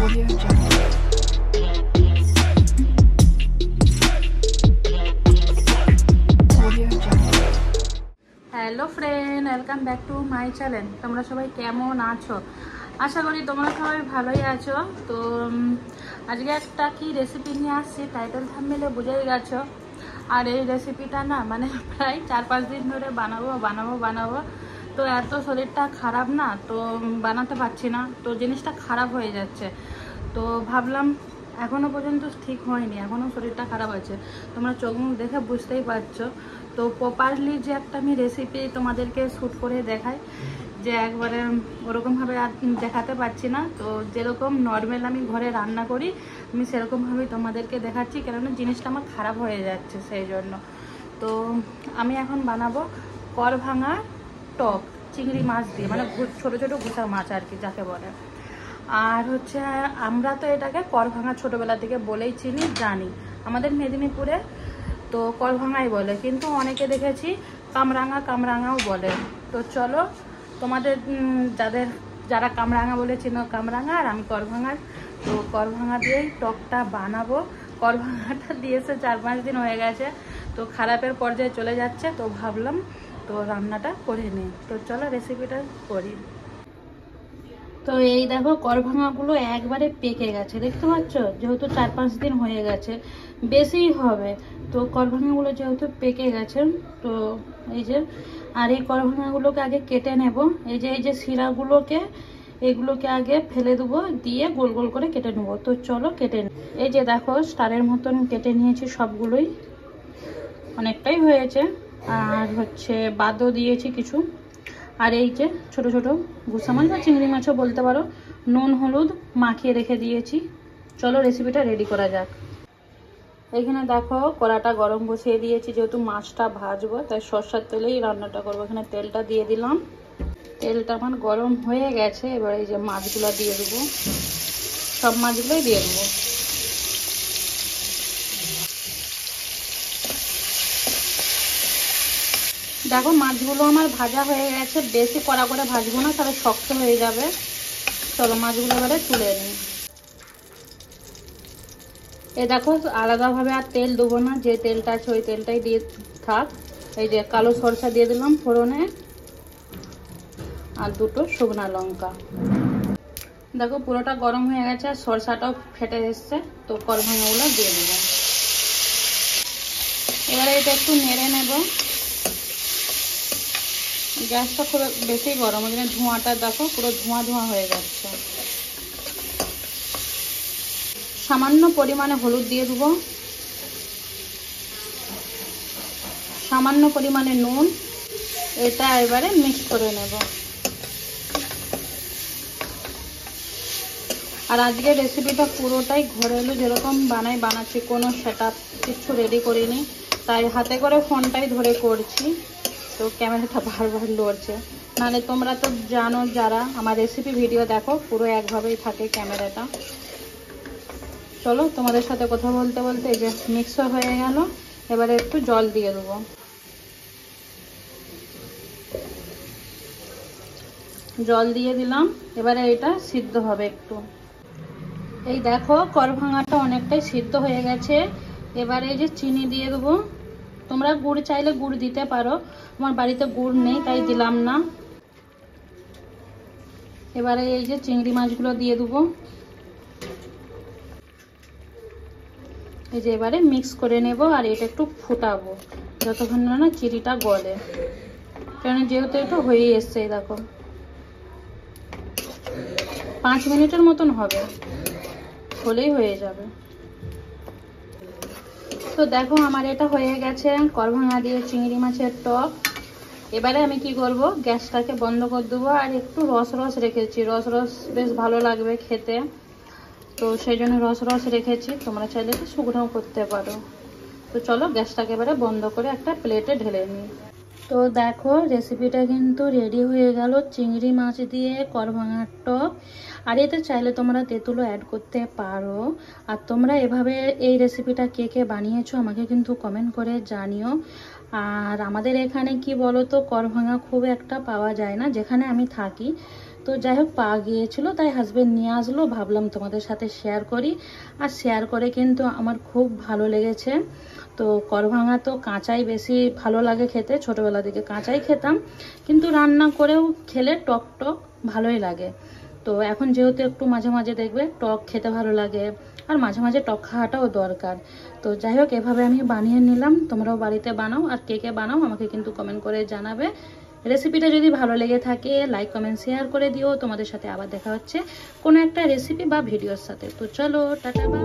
Audio Jungle. Audio Jungle. Hello friend, welcome back to my channel. তোমরা সবাই কেমন আছো? আশা করি তোমরা সবাই ভালোই আছো। তো আজকে একটা কি রেসিপি নিয়ে আসছি, টাইটেল থাম্বনেলে বুঝেই গেছো। আর এই রেসিপিটা না মানে প্রায় 4-5 দিন ধরে বানাবো। তো এত শরীরটা খারাপ না, তো বানাতে পারছি না, তো জিনিসটা খারাপ হয়ে যাচ্ছে। তো ভাবলাম এখনও পর্যন্ত ঠিক হয়নি, এখনও শরীরটা খারাপ আছে, তোমরা চোখ মুখ দেখে বুঝতেই পারছো। তো প্রপারলি যে একটা আমি রেসিপি তোমাদেরকে শ্যুট করে দেখাই, যে একবারে ওরকমভাবে আর দেখাতে পারছি না। তো যেরকম নর্মাল আমি ঘরে রান্না করি আমি সেরকমভাবেই তোমাদেরকে দেখাচ্ছি, কেননা জিনিসটা আমার খারাপ হয়ে যাচ্ছে সেই জন্য। তো আমি এখন বানাবো কর ভাঙা টক চিংড়ি মাছ দিয়ে, মানে ছোটো ছোটো ঘুষা মাছ আর কি যাকে বলে। আর হচ্ছে আমরা তো এটাকে কর ভাঙা ছোটোবেলা থেকে বলেই চিনি, জানি আমাদের মেদিনীপুরে তো কর ভাঙাই বলে, কিন্তু অনেকে দেখেছি কামরাঙাও বলে। তো চলো তোমাদের যারা কামরাঙা বলে চিনো কামরাঙা, আর আমি কর ভাঙার। তো কর ভাঙা দিয়েই টকটা বানাবো। কর ভাঙাটা দিয়েছে 4-5 দিন হয়ে গেছে, তো খারাপের পর্যায়ে চলে যাচ্ছে। তো ভাবলাম তো রান্নাটা করে নিই। তো চলো রেসিপিটা করি। তো এই দেখো কর ভাঙাগুলো একবারে পেকে গেছে, দেখতে পাচ্ছ, যেহেতু 4-5 দিন হয়ে গেছে, বেশিই হবে। তো কর ভাঙাগুলো যেহেতু পেকে গেছে, তো এই যে আর এই কর ভাঙাগুলোকে আগে কেটে নেব। এই যে শিরাগুলোকে এগুলোকে আগে ফেলে দেবো, দিয়ে গোল গোল করে কেটে নেবো। তো চলো কেটে নিই। এই যে দেখো স্টারের মতন কেটে নিয়েছি সবগুলোই, অনেকটাই হয়েছে। আর হচ্ছে বাদও দিয়েছি কিছু। আর এই যে ছোট ছোট গুসা মাছ বা চিংড়ি মাছও বলতে পারো, নুন হলুদ মাখিয়ে রেখে দিয়েছি। চলো রেসিপিটা রেডি করা যাক। এখানে দেখো কড়াটা গরম বসিয়ে দিয়েছি, যেহেতু মাছটা ভাজবো তাই সরষের তেলেই রান্নাটা করবো। এখানে তেলটা দিয়ে দিলাম, তেলটা আমার গরম হয়ে গেছে। এবার এই যে মাছগুলো দিয়ে দেবো, সব মাছগুলোই দিয়ে দেবো। দেখো মাছগুলো আমার ভাজা হয়ে গেছে, বেশি কড়া করে ভাজবো না, তাহলে শক্ত হয়ে যাবে। চলো মাছগুলো এবারে তুলে নিই। এই দেখো আলাদাভাবে আর তেল দেবো না, যে তেলটা আছে ওই তেলটাই দিয়ে থাক। এই যে কালো সরষা দিয়ে দিলাম ফোড়নে, আর 2টো শুকনা লঙ্কা। দেখো পুরোটা গরম হয়ে গেছে, আর সরষাটাও ফেটে এসছে। তো কর ভাঙাগুলো দিয়ে দেবো। এবারে এটা একটু নেড়ে নেব। গ্যাসটা খুব বেশি গরম, ওই জন্য ধোঁয়াটা দেখো পুরো ধোঁয়া হয়ে যাচ্ছে। সামান্য পরিমাণে হলুদ দিয়ে দেবো, সামান্য পরিমাণে নুন। এটা এবারে মিক্স করে নেব। আর আজকের রেসিপিটা পুরোটাই ঘরে এলো যেরকম বানাচ্ছি, কোনো সেটআপ কিছু রেডি করিনি, তাই হাতে করে ফোনটাই ধরে করছি। তো ক্যামেরাটা বারবার লড়ছে, নাহলে তোমরা তো জানো যারা আমার রেসিপি ভিডিও দেখো, পুরো একভাবেই থাকে ক্যামেরাটা। চলো তোমাদের সাথে কথা বলতে বলতে এই যে মিক্স হয়ে গেল। এবারে একটু জল দিয়ে দেবো। জল দিয়ে দিলাম, এবারে এটা সিদ্ধ হবে একটু। এই দেখো কর ভাঙাটা অনেকটাই সিদ্ধ হয়ে গেছে। এবারে এই যে চিনি দিয়ে দেবো। তোমরা গুড় চাইলে গুড় দিতে পারো, আমার বাড়িতে গুড় নেই তাই দিলাম না। এবারে এই যে চিংড়ি মাছগুলো দিয়ে দেবো। এই যে এবারে মিক্স করে নেব, আর এটা একটু ফুটাবো যতক্ষণ না চিনিটা গলে, কারণ যেহেতু এটা হয়ে এসছে। এই দেখো 5 মিনিটের মতন হবে, হলেই হয়ে যাবে। তো দেখো আমার এটা হয়ে গেছে কর ভাঙা দিয়ে চিংড়ি মাছের টক। এবারে আমি কি করব, গ্যাসটাকে বন্ধ করে দেবো। আর একটু রস রেখেছি, রস বেশ ভালো লাগবে খেতে, তো সেই জন্য রস রেখেছি। তোমরা চাইলে কি শুকনোও করতে পারো। তো চলো গ্যাসটাকে এবারে বন্ধ করে একটা প্লেটে ঢেলে নিই। তো দেখো রেসিপিটা কিন্তু রেডি হয়ে গেল, চিংড়ি মাছ দিয়ে কর ভাঙার টক। আর এতে চাইলে তোমরা তেঁতুলও অ্যাড করতে পারো। আর তোমরা এভাবে এই রেসিপিটা কে কে বানিয়েছো আমাকে কিন্তু কমেন্ট করে জানিও। আর আমাদের এখানে কি বলো তো, কর ভাঙা খুব একটা পাওয়া যায় না যেখানে আমি থাকি। তো যাই হোক পাওয়া গিয়েছিলো, তাই হাজব্যান্ড নিয়ে আসলো, ভাবলাম তোমাদের সাথে শেয়ার করি। আর শেয়ার করে কিন্তু আমার খুব ভালো লেগেছে। তো করভাঙা তো কাঁচাই বেশি ভালো লাগে খেতে, ছোটোবেলা থেকে কাঁচাই খেতাম, কিন্তু রান্না করেও খেলে টক টক ভালোই লাগে। তো এখন যেহেতু একটু মাঝে মাঝে দেখবে টক খেতে ভালো লাগে, আর মাঝে মাঝে টক খাওয়াটাও দরকার। তো যাই হোক এভাবে আমি বানিয়ে নিলাম, তোমরাও বাড়িতে বানাও, আর কে কে বানাও আমাকে কিন্তু কমেন্ট করে জানাবে। রেসিপিটা যদি ভালো লেগে থাকে লাইক কমেন্ট শেয়ার করে দিও। তোমাদের সাথে আবার দেখা হচ্ছে কোনো একটা রেসিপি বা ভিডিওর সাথে। তো চলো টাটা বাই।